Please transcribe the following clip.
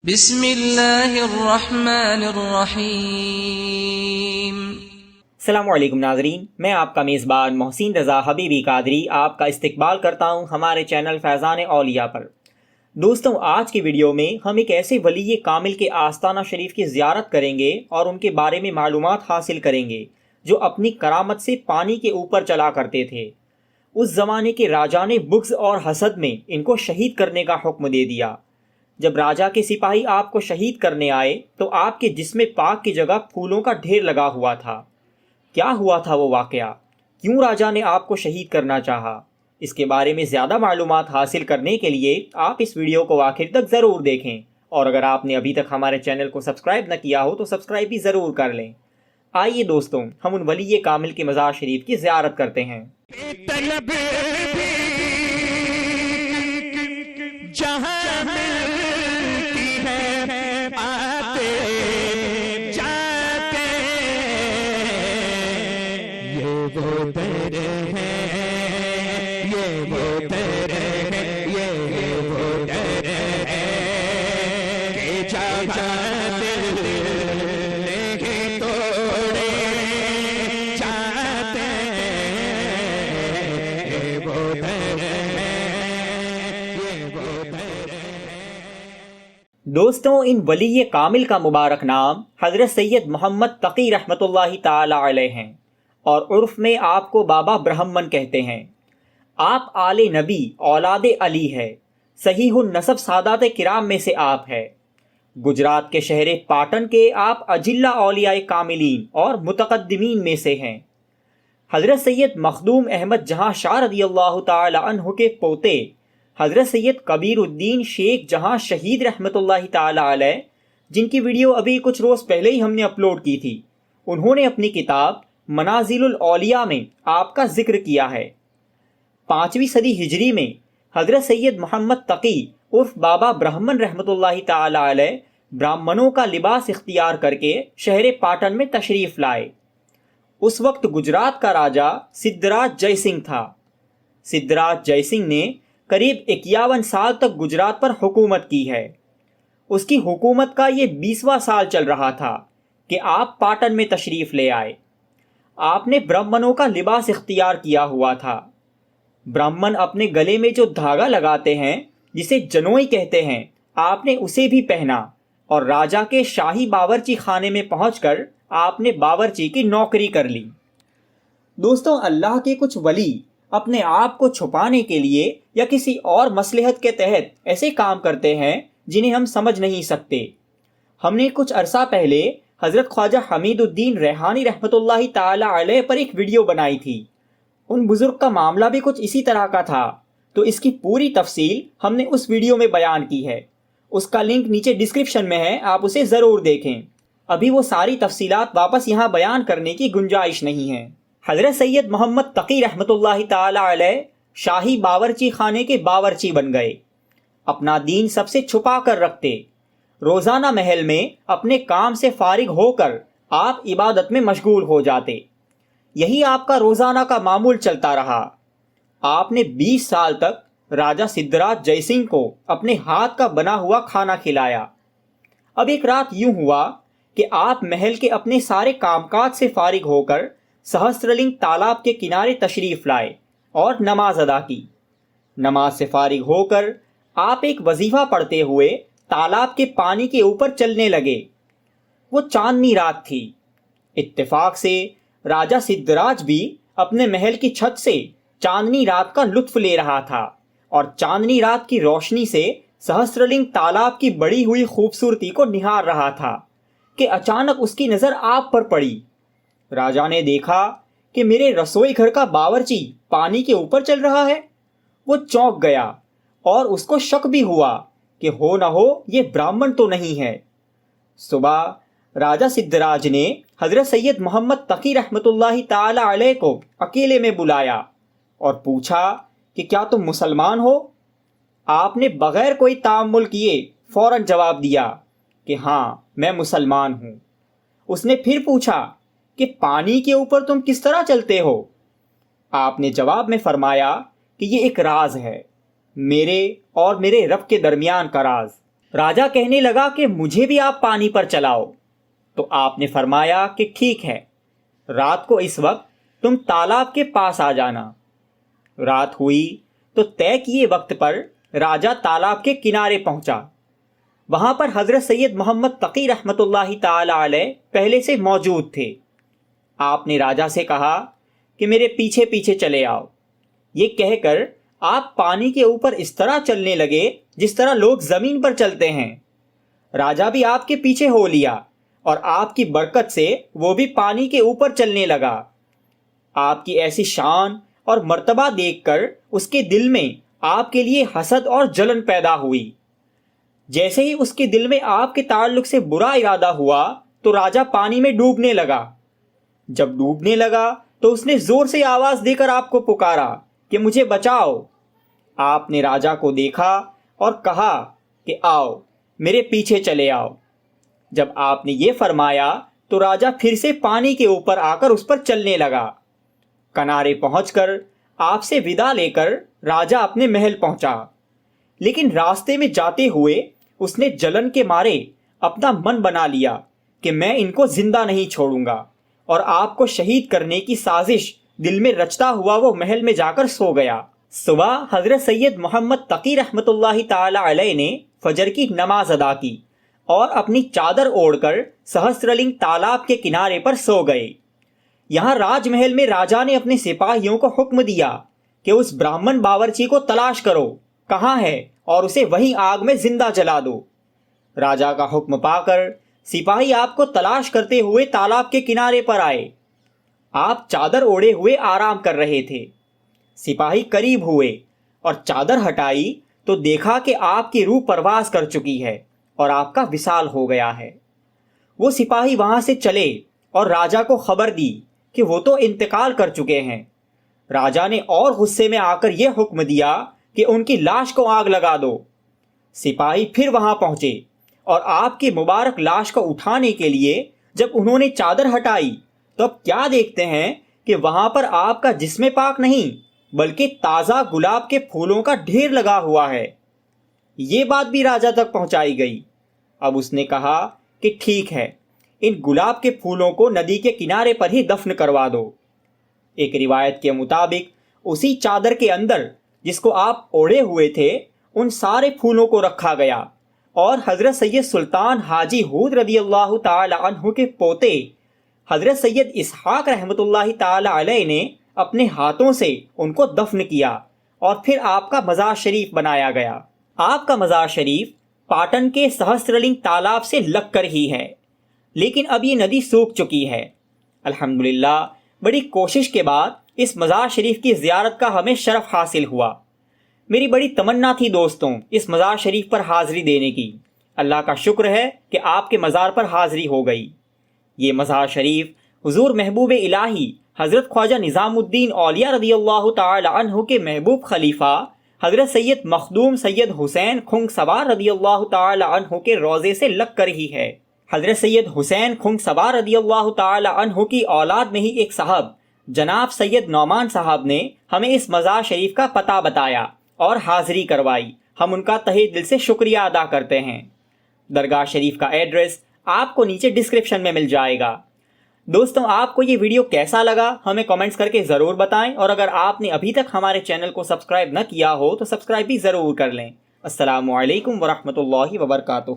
بسم اللہ الرحمن الرحیم۔ السلام علیکم ناظرین، میں آپ کا میزبان محسن رضا حبیبی قادری آپ کا استقبال کرتا ہوں ہمارے چینل فیضان اولیاء پر۔ دوستوں، آج کی ویڈیو میں ہم ایک ایسے ولی کامل کے آستانہ شریف کی زیارت کریں گے اور ان کے بارے میں معلومات حاصل کریں گے جو اپنی کرامت سے پانی کے اوپر چلا کرتے تھے۔ اس زمانے کے راجا نے بغض اور حسد میں ان کو شہید کرنے کا حکم دے دیا۔ جب راجا کے سپاہی آپ کو شہید کرنے آئے تو آپ کے جسم پاک کی جگہ پھولوں کا ڈھیر لگا ہوا تھا۔ کیا ہوا تھا وہ واقعہ؟ کیوں راجا نے آپ کو شہید کرنا چاہا؟ اس کے بارے میں زیادہ معلومات حاصل کرنے کے لیے آپ اس ویڈیو کو آخر تک ضرور دیکھیں، اور اگر آپ نے ابھی تک ہمارے چینل کو سبسکرائب نہ کیا ہو تو سبسکرائب بھی ضرور کر لیں۔ آئیے دوستوں، ہم ان ولی کامل کے مزار شریف کی زیارت کرتے ہیں۔ جہاں ملتی ہے آتے جاتے، یہ وہ در ہے، یہ وہ در ہے، یہ وہ در ہے کہ جہاں دل نہیں توڑے جاتے، یہ وہ در ہے۔ دوستوں، ان ولی کامل کا مبارک نام حضرت سید محمد تقی رحمۃ اللہ تعالی علیہ ہیں، اور عرف میں آپ کو بابا برہمن کہتے ہیں۔ آپ آل نبی اولاد علی ہے، صحیح النسب سادات کرام میں سے آپ ہے۔ گجرات کے شہر پاٹن کے آپ اجلہ اولیاء کاملین اور متقدمین میں سے ہیں۔ حضرت سید مخدوم احمد جہاں شاہ رضی اللہ تعالی عنہ کے پوتے حضرت سید کبیر الدین شیخ جہاں شہید رحمۃ اللہ تعالی علیہ، جن کی ویڈیو ابھی کچھ روز پہلے ہی ہم نے اپلوڈ کی تھی، انہوں نے اپنی کتاب منازل الاولیاء میں آپ کا ذکر کیا ہے۔ 5ویں صدی ہجری میں حضرت سید محمد تقی عرف بابا برہمن رحمۃ اللہ تعالی علیہ برہمنوں کا لباس اختیار کر کے شہر پاٹن میں تشریف لائے۔ اس وقت گجرات کا راجا سدھراج جے سنگھ تھا۔ سدھراج جے سنگھ نے قریب 51 سال تک گجرات پر حکومت کی ہے۔ اس کی حکومت کا یہ 20واں سال چل رہا تھا کہ آپ پاٹن میں تشریف لے آئے۔ آپ نے برہمنوں کا لباس اختیار کیا ہوا تھا۔ برہمن اپنے گلے میں جو دھاگا لگاتے ہیں جسے جنوئی کہتے ہیں، آپ نے اسے بھی پہنا، اور راجا کے شاہی باورچی خانے میں پہنچ کر آپ نے باورچی کی نوکری کر لی۔ دوستوں، اللہ کے کچھ ولی اپنے آپ کو چھپانے کے لیے یا کسی اور مصلحت کے تحت ایسے کام کرتے ہیں جنہیں ہم سمجھ نہیں سکتے۔ ہم نے کچھ عرصہ پہلے حضرت خواجہ حمید الدین ریحانی رحمۃ اللہ تعالی علیہ پر ایک ویڈیو بنائی تھی۔ ان بزرگ کا معاملہ بھی کچھ اسی طرح کا تھا، تو اس کی پوری تفصیل ہم نے اس ویڈیو میں بیان کی ہے۔ اس کا لنک نیچے ڈسکرپشن میں ہے، آپ اسے ضرور دیکھیں۔ ابھی وہ ساری تفصیلات واپس یہاں بیان کرنے کی گنجائش نہیں ہے۔ حضرت سید محمد تقی رحمۃ اللہ تعالی علیہ شاہی باورچی خانے کے باورچی بن گئے۔ اپنا دین سب سے چھپا کر رکھتے۔ روزانہ محل میں اپنے کام سے فارغ ہو کر آپ عبادت میں مشغول ہو جاتے۔ یہی آپ کا روزانہ کا معمول چلتا رہا۔ آپ نے 20 سال تک راجا سدھراج جے سنگھ کو اپنے ہاتھ کا بنا ہوا کھانا کھلایا۔ اب ایک رات یوں ہوا کہ آپ محل کے اپنے سارے کام کاج سے فارغ ہو کر سہسرلنگ تالاب کے کنارے تشریف لائے اور نماز ادا کی۔ نماز سے فارغ ہو کر آپ ایک وظیفہ پڑھتے ہوئے تالاب کے پانی کے اوپر چلنے لگے۔ وہ چاندنی رات تھی۔ اتفاق سے راجا سدھراج بھی اپنے محل کی چھت سے چاندنی رات کا لطف لے رہا تھا، اور چاندنی رات کی روشنی سے سہسرلنگ تالاب کی بڑی ہوئی خوبصورتی کو نہار رہا تھا کہ اچانک اس کی نظر آپ پر پڑی۔ راجا نے دیکھا کہ میرے رسوئی گھر کا باورچی پانی کے اوپر چل رہا ہے۔ وہ چونک گیا اور اس کو شک بھی ہوا کہ ہو نہ ہو یہ برہمن تو نہیں ہے۔ صبح راجا سدھراج نے حضرت سید محمد تقی رحمۃ اللہ تعالی علیہ کو اکیلے میں بلایا اور پوچھا کہ کیا تم مسلمان ہو؟ آپ نے بغیر کوئی تامل کیے فوراً جواب دیا کہ ہاں، میں مسلمان ہوں۔ اس نے پھر پوچھا کہ پانی کے اوپر تم کس طرح چلتے ہو؟ آپ نے جواب میں فرمایا کہ یہ ایک راز ہے، میرے اور میرے رب کے درمیان کا راز۔ راجا کہنے لگا کہ مجھے بھی آپ پانی پر چلاؤ۔ تو آپ نے فرمایا کہ ٹھیک ہے، رات کو اس وقت تم تالاب کے پاس آ جانا۔ رات ہوئی تو طے کیے وقت پر راجا تالاب کے کنارے پہنچا۔ وہاں پر حضرت سید محمد تقی رحمۃ اللہ تعالی علیہ پہلے سے موجود تھے۔ آپ نے راجا سے کہا کہ میرے پیچھے پیچھے چلے آؤ۔ یہ کہہ کر آپ پانی کے اوپر اس طرح چلنے لگے جس طرح لوگ زمین پر چلتے ہیں۔ راجا بھی آپ کے پیچھے ہو لیا اور آپ کی برکت سے وہ بھی پانی کے اوپر چلنے لگا۔ آپ کی ایسی شان اور مرتبہ دیکھ کر اس کے دل میں آپ کے لیے حسد اور جلن پیدا ہوئی۔ جیسے ہی اس کے دل میں آپ کے تعلق سے برا ارادہ ہوا تو راجا پانی میں ڈوبنے لگا۔ جب ڈوبنے لگا تو اس نے زور سے آواز دے کر آپ کو پکارا کہ مجھے بچاؤ۔ آپ نے راجا کو دیکھا اور کہا کہ آؤ میرے پیچھے چلے آؤ۔ جب آپ نے یہ فرمایا تو راجا پھر سے پانی کے اوپر آ کر اس پر چلنے لگا۔ کنارے پہنچ کر آپ سے ودا لے کر راجا اپنے محل پہنچا، لیکن راستے میں جاتے ہوئے اس نے جلن کے مارے اپنا من بنا لیا کہ میں ان کو زندہ نہیں چھوڑوں گا، اور آپ کو شہید کرنے کی سازش دل میں رچتا ہوا وہ محل میں جا کر سو گیا۔ صبح حضرت سید محمد تقی رحمۃ اللہ تعالی علیہ نے فجر کی نماز ادا کی اور اپنی چادر اوڑھ کر سہسرلنگ تالاب کے کنارے پر سو گئے۔ یہاں راج محل میں راجا نے اپنے سپاہیوں کو حکم دیا کہ اس براہمن باورچی کو تلاش کرو، کہاں ہے، اور اسے وہیں آگ میں زندہ جلا دو۔ راجا کا حکم پا کر سپاہی آپ کو تلاش کرتے ہوئے تالاب کے کنارے پر آئے۔ آپ چادر اوڑھے ہوئے آرام کر رہے تھے۔ سپاہی قریب ہوئے اور چادر ہٹائی تو دیکھا کہ آپ کی روح پرواز کر چکی ہے اور آپ کا وصال ہو گیا ہے۔ وہ سپاہی وہاں سے چلے اور راجا کو خبر دی کہ وہ تو انتقال کر چکے ہیں۔ راجا نے اور غصے میں آ کر یہ حکم دیا کہ ان کی لاش کو آگ لگا دو۔ سپاہی پھر وہاں پہنچے اور آپ کی مبارک لاش کو اٹھانے کے لیے جب انہوں نے چادر ہٹائی تو اب کیا دیکھتے ہیں کہ وہاں پر آپ کا جسم پاک نہیں بلکہ تازہ گلاب کے پھولوں کا ڈھیر لگا ہوا ہے۔ یہ بات بھی راجا تک پہنچائی گئی۔ اب اس نے کہا کہ ٹھیک ہے، ان گلاب کے پھولوں کو ندی کے کنارے پر ہی دفن کروا دو۔ ایک روایت کے مطابق اسی چادر کے اندر جس کو آپ اوڑھے ہوئے تھے ان سارے پھولوں کو رکھا گیا، اور حضرت سید سلطان حاجی ہود رضی اللہ تعالی عنہ کے پوتے حضرت سید اسحاق رحمۃ اللہ تعالی علیہ نے اپنے ہاتھوں سے ان کو دفن کیا، اور پھر آپ کا مزار شریف بنایا گیا۔ آپ کا مزار شریف پاٹن کے سہسرلنگ تالاب سے لگ کر ہی ہے، لیکن اب یہ ندی سوکھ چکی ہے۔ الحمدللہ بڑی کوشش کے بعد اس مزار شریف کی زیارت کا ہمیں شرف حاصل ہوا۔ میری بڑی تمنا تھی دوستوں اس مزار شریف پر حاضری دینے کی۔ اللہ کا شکر ہے کہ آپ کے مزار پر حاضری ہو گئی۔ یہ مزار شریف حضور محبوب الہی حضرت خواجہ نظام الدین اولیاء رضی اللہ تعالی عنہ کے محبوب خلیفہ حضرت سید مخدوم سید حسین خنگ سوار رضی اللہ تعالی عنہ کے روضے سے لگ کر ہی ہے۔ حضرت سید حسین خنگ سوار رضی اللہ تعالی عنہ کی اولاد میں ہی ایک صاحب جناب سید نعمان صاحب نے ہمیں اس مزار شریف کا پتہ بتایا اور حاضری کروائی۔ ہم ان کا تہہ دل سے شکریہ ادا کرتے ہیں۔ درگاہ شریف کا ایڈریس آپ کو نیچے ڈسکرپشن میں مل جائے گا۔ دوستوں، آپ کو یہ ویڈیو کیسا لگا ہمیں کامنٹس کر کے ضرور بتائیں، اور اگر آپ نے ابھی تک ہمارے چینل کو سبسکرائب نہ کیا ہو تو سبسکرائب بھی ضرور کر لیں۔ السلام علیکم ورحمۃ اللہ وبرکاتہ۔